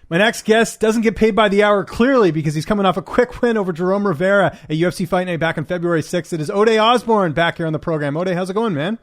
My next guest doesn't get paid by the hour, clearly, because he's coming off a quick win over Jerome Rivera at UFC Fight Night back on February 6th. It is Ode Osbourne back here on the program. Ode, how's it going, man?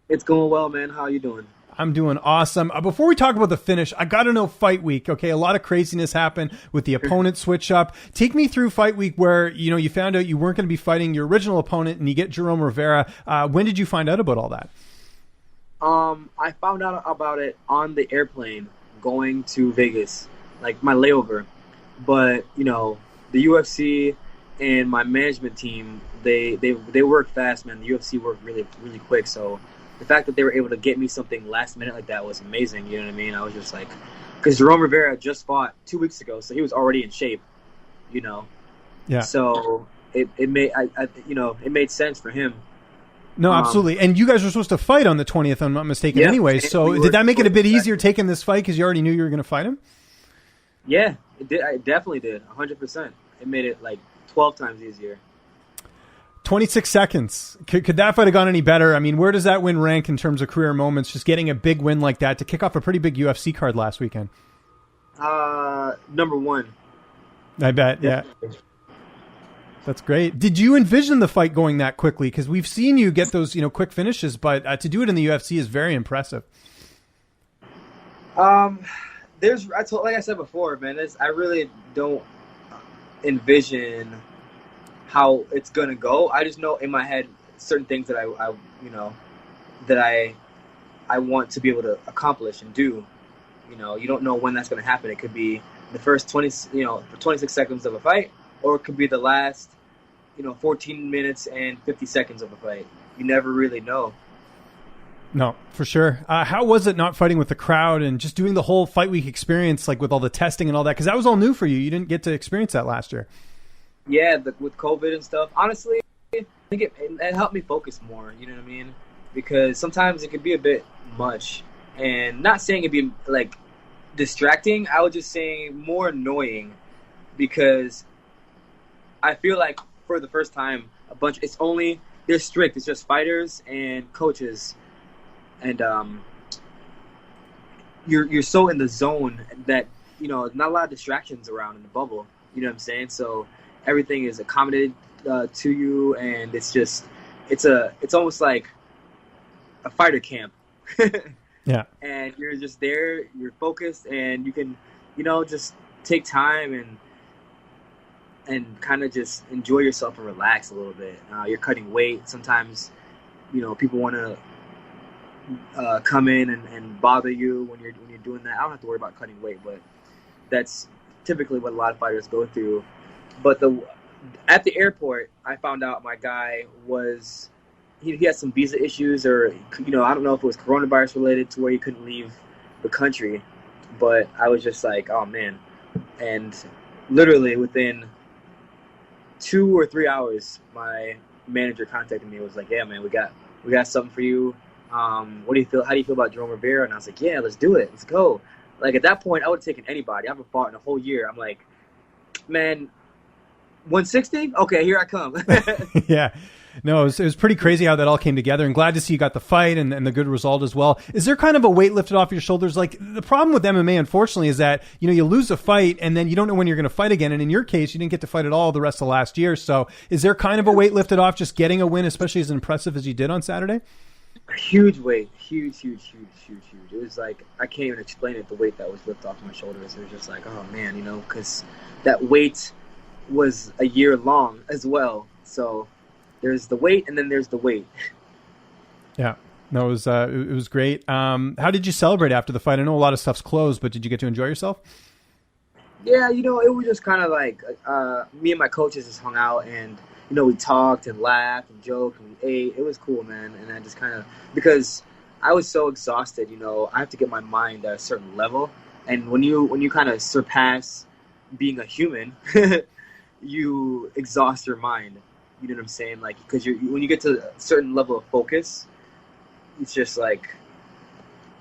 It's going well, man. How are you doing? I'm doing awesome. Before we talk about the finish, I got to know Fight Week. Okay, a lot of craziness happened with the opponent switch up. Take me through Fight Week where, you found out you weren't going to be fighting your original opponent and you get Jerome Rivera. When did you find out about all that? I found out about it on the airplane going to Vegas, like my layover. But, the UFC and my management team, they work fast, man. The UFC worked really, really quick. So the fact that they were able to get me something last minute like that was amazing. You know what I mean? I was just like, because Jerome Rivera just fought 2 weeks ago, so he was already in shape, Yeah. So it made sense for him. No, absolutely. And you guys were supposed to fight on the 20th, I'm not mistaken, yeah, anyway. So did that make it a bit easier taking this fight because you already knew you were going to fight him? Yeah, it did. It definitely did. 100%. It made it like 12 times easier. 26 seconds. Could that fight have gone any better? I mean, where does that win rank in terms of career moments? Just getting a big win like that to kick off a pretty big UFC card last weekend. Number one. I bet, yeah. That's great. Did you envision the fight going that quickly? Because we've seen you get those, quick finishes, but to do it in the UFC is very impressive. Like I said before, man, I really don't envision how it's gonna go. I just know in my head certain things that I want to be able to accomplish and do. You don't know when that's gonna happen. It could be the first 26 seconds of a fight, or it could be the last 14 minutes and 50 seconds of a fight. You never really know. No, for sure. How was it not fighting with the crowd and just doing the whole Fight Week experience, like with all the testing and all that? Because that was all new for you. You didn't get to experience that last year. Yeah, with COVID and stuff. Honestly, I think it helped me focus more. You know what I mean? Because sometimes it could be a bit much. And not saying it'd be like distracting. I was just saying more annoying, because I feel like for the first time, they're strict. It's just fighters and coaches, and you're so in the zone that not a lot of distractions around in the bubble. You know what I'm saying? So everything is accommodated to you, and it's almost like a fighter camp. Yeah. And you're just there. You're focused, and you can just take time and kind of just enjoy yourself and relax a little bit. You're cutting weight. Sometimes, people want to come in and bother you when you're doing that. I don't have to worry about cutting weight, but that's typically what a lot of fighters go through. But at the airport, I found out my guy was he had some visa issues, or I don't know if it was coronavirus related to where he couldn't leave the country. But I was just like, oh man, and literally within 2 or 3 hours, my manager contacted me. It was like, yeah, man, we got something for you. What do you feel? How do you feel about Jerome Rivera? And I was like, yeah, let's do it. Let's go. Like at that point, I would have taken anybody. I haven't fought in a whole year. I'm like, man, 160? Okay, here I come. Yeah. No, it was pretty crazy how that all came together, and glad to see you got the fight and the good result as well. Is there kind of a weight lifted off your shoulders? Like the problem with MMA, unfortunately, is that, you lose a fight and then you don't know when you're going to fight again. And in your case, you didn't get to fight at all the rest of last year. So is there kind of a weight lifted off just getting a win, especially as impressive as you did on Saturday? Huge weight. Huge. It was like, I can't even explain it, the weight that was lifted off my shoulders. It was just like, oh man, because that weight was a year long as well. So there's the weight, and then there's the weight. Yeah. No, it was great. How did you celebrate after the fight? I know a lot of stuff's closed, but did you get to enjoy yourself? Yeah, it was just kind of like me and my coaches just hung out, and we talked and laughed and joked and we ate. It was cool, man. And I just kind of, because I was so exhausted, I have to get my mind at a certain level, and when you kind of surpass being a human, you exhaust your mind. You know what I'm saying? Like, because when you get to a certain level of focus, it's just like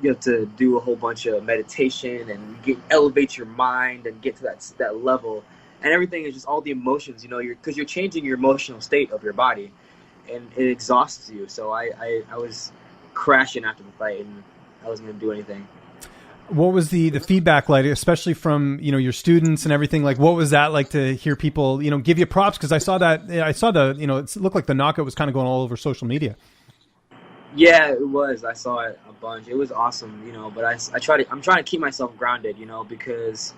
you have to do a whole bunch of meditation and elevate your mind and get to that level. And everything is just all the emotions, because you're changing your emotional state of your body, and it exhausts you. So I was crashing after the fight, and I wasn't going to do anything. What was the feedback like, especially from, your students and everything? Like, what was that like to hear people, give you props? Because I saw it looked like the knockout was kind of going all over social media. Yeah, it was. I saw it a bunch. It was awesome, but I'm trying to keep myself grounded, because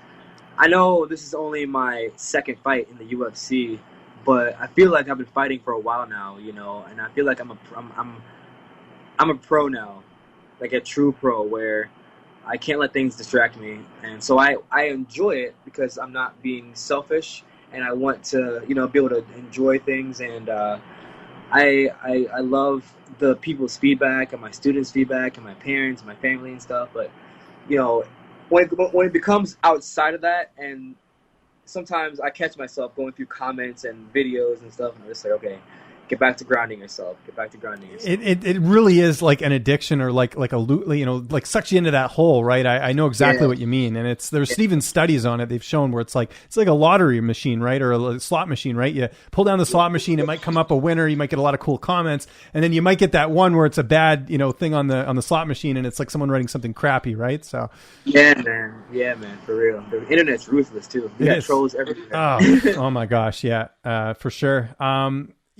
I know this is only my second fight in the UFC, but I feel like I've been fighting for a while now, and I feel like I'm a pro now, like a true pro, where I can't let things distract me. And so I enjoy it because I'm not being selfish, and I want to, be able to enjoy things. And I love the people's feedback and my students' feedback and my parents, and my family and stuff. But, when it becomes outside of that, and sometimes I catch myself going through comments and videos and stuff, and I'm just like, okay, get back to grounding yourself. It really is like an addiction, or like a loop, like sucks you into that hole, right? I know exactly what you mean. And there's even studies on it they've shown where it's like a lottery machine, right? Or a slot machine, right? You pull down the slot machine, it might come up a winner, you might get a lot of cool comments, and then you might get that one where it's a bad, thing on the slot machine, and it's like someone writing something crappy, right? So yeah, man, for real. The internet's ruthless too. You got trolls everywhere. Oh my gosh, yeah, for sure.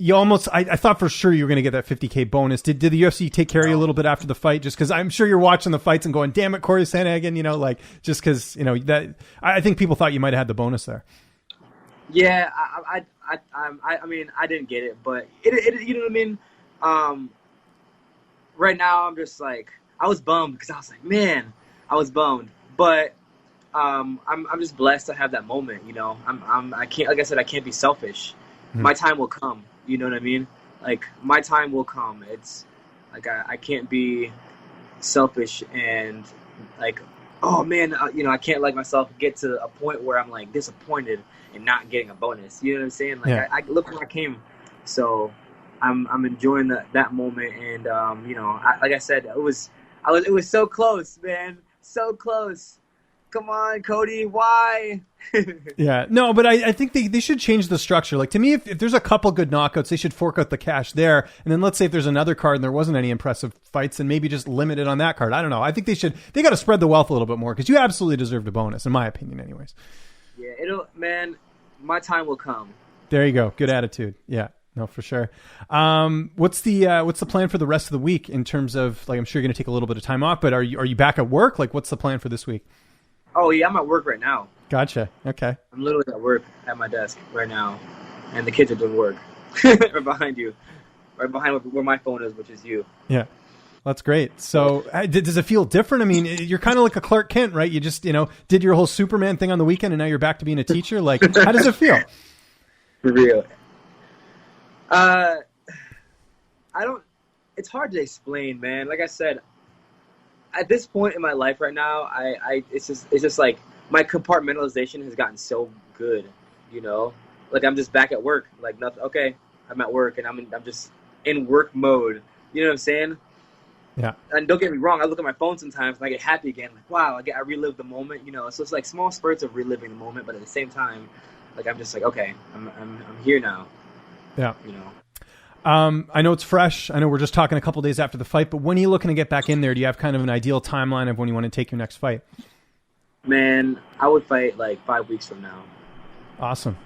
You almost, I thought for sure you were going to get that $50K bonus. Did the UFC take care of you a little bit after the fight? Just because I'm sure you're watching the fights and going, damn it, Corey Sandhagen, just because, that I think people thought you might have had the bonus there. Yeah, I mean, I didn't get it, but it you know what I mean? Right now I'm just like, I was bummed because I was like, man, I was bummed. But I'm just blessed to have that moment, I can't, like I said, I can't be selfish. Mm-hmm. My time will come. You know what I mean? Like, my time will come. It's like I can't be selfish and like, oh man, I can't let myself get to a point where I'm like disappointed and not getting a bonus. You know what I'm saying? Like, I look where I came. So I'm enjoying that moment, and like I said, it was so close, man, so close. Come on, Cody, why? Yeah, no, but I think they should change the structure. Like, to me, if there's a couple good knockouts, they should fork out the cash there. And then let's say if there's another card and there wasn't any impressive fights, and maybe just limit it on that card. I don't know. I think they got to spread the wealth a little bit more, because you absolutely deserved a bonus, in my opinion, anyways. Yeah, my time will come. There you go. Good attitude. Yeah. No, for sure. What's the plan for the rest of the week in terms of, like, I'm sure you're going to take a little bit of time off, but are you back at work? Like, what's the plan for this week? Oh, yeah, I'm at work right now. Gotcha. Okay. I'm literally at work at my desk right now, and the kids are doing work. Right behind you. Right behind where my phone is, which is you. Yeah. That's great. So does it feel different? I mean, you're kind of like a Clark Kent, right? You just, did your whole Superman thing on the weekend, and now you're back to being a teacher. Like, how does it feel? For real. It's hard to explain, man. Like I said, at this point in my life right now, it's just like my compartmentalization has gotten so good, like I'm just back at work, like nothing. Okay, I'm at work and I'm just in work mode. You know what I'm saying? Yeah. And don't get me wrong, I look at my phone sometimes and I get happy again. Like, wow, I relive the moment. So it's like small spurts of reliving the moment, but at the same time, like I'm just like, okay, I'm here now. Yeah. I know it's fresh. I know we're just talking a couple days after the fight, but when are you looking to get back in there? Do you have kind of an ideal timeline of when you want to take your next fight? Man, I would fight like 5 weeks from now. Awesome.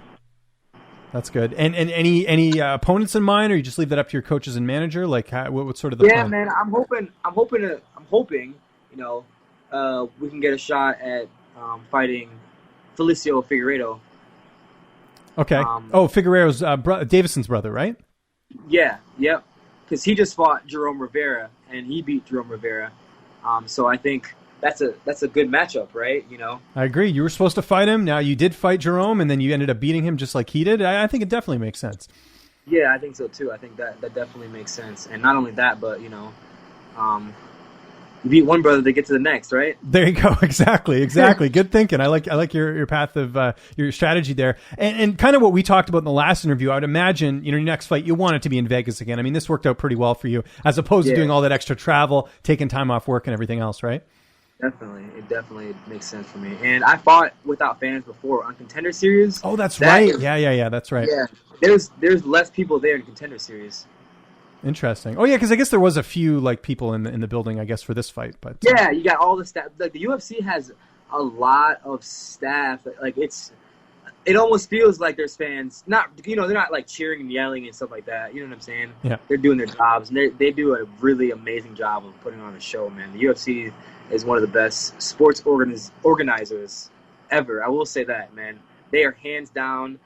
That's good. And any opponents in mind, or you just leave that up to your coaches and manager? Like, what's sort of the plan? Man, I'm hoping, we can get a shot at fighting Francisco Figueiredo. Okay. Figueiredo's Davison's brother, right? Yeah, yep. Because he just fought Jerome Rivera, and he beat Jerome Rivera. So I think that's a good matchup, right? I agree. You were supposed to fight him. Now you did fight Jerome, and then you ended up beating him just like he did. I think it definitely makes sense. Yeah, I think so too. I think that definitely makes sense. And not only that, but you beat one brother to get to the next, right? There you go. Exactly. Good thinking. I like your path of your strategy there, and kind of what we talked about in the last interview. I would imagine your next fight, you want it to be in Vegas again. I mean, this worked out pretty well for you, as opposed to doing all that extra travel, taking time off work, and everything else, right? Definitely, it definitely makes sense for me. And I fought without fans before on Contender Series. Oh, that's right. Yeah, that's right. Yeah, there's less people there in Contender Series. Interesting. Oh yeah, because I guess there was a few like people in the building, I guess, for this fight. But yeah, you got all the staff. Like the UFC has a lot of staff. Like it almost feels like there's fans. Not they're not like cheering and yelling and stuff like that. You know what I'm saying? Yeah. They're doing their jobs, and they do a really amazing job of putting on a show, man. The UFC is one of the best sports organizers ever. I will say that, man. They are hands down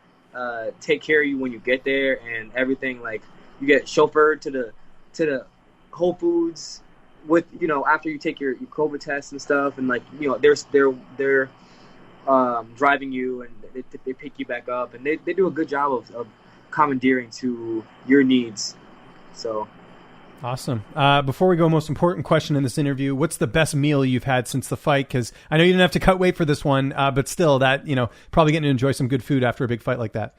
take care of you when you get there and everything. Like you get chauffeured to the Whole Foods with after you take your COVID test and stuff, and like they're driving you and they pick you back up, and they do a good job of commandeering to your needs. So awesome. Before we go, most important question in this interview: what's the best meal you've had since the fight? Because I know you didn't have to cut weight for this one, but still, that probably getting to enjoy some good food after a big fight like that.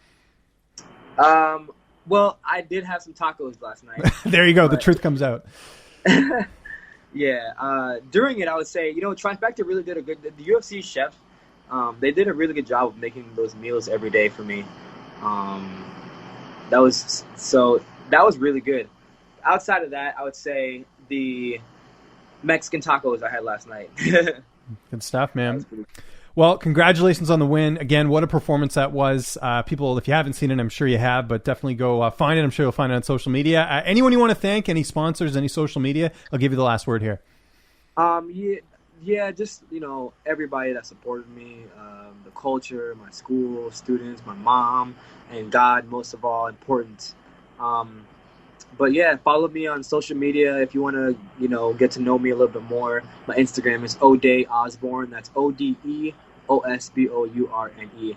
Well, I did have some tacos last night. There you go. The truth comes out. Yeah. During it, I would say, Trifecta really did the UFC chef, they did a really good job of making those meals every day for me. That was really good. Outside of that, I would say the Mexican tacos I had last night. Good stuff, man. Well, congratulations on the win. Again, what a performance that was. People, if you haven't seen it, I'm sure you have, but definitely go find it. I'm sure you'll find it on social media. Anyone you want to thank, any sponsors, any social media? I'll give you the last word here. Yeah, just, everybody that supported me, the culture, my school, students, my mom, and God, most of all, important. But yeah, follow me on social media if you want to, get to know me a little bit more. My Instagram is Ode Osbourne. That's ODE OSBOURNE.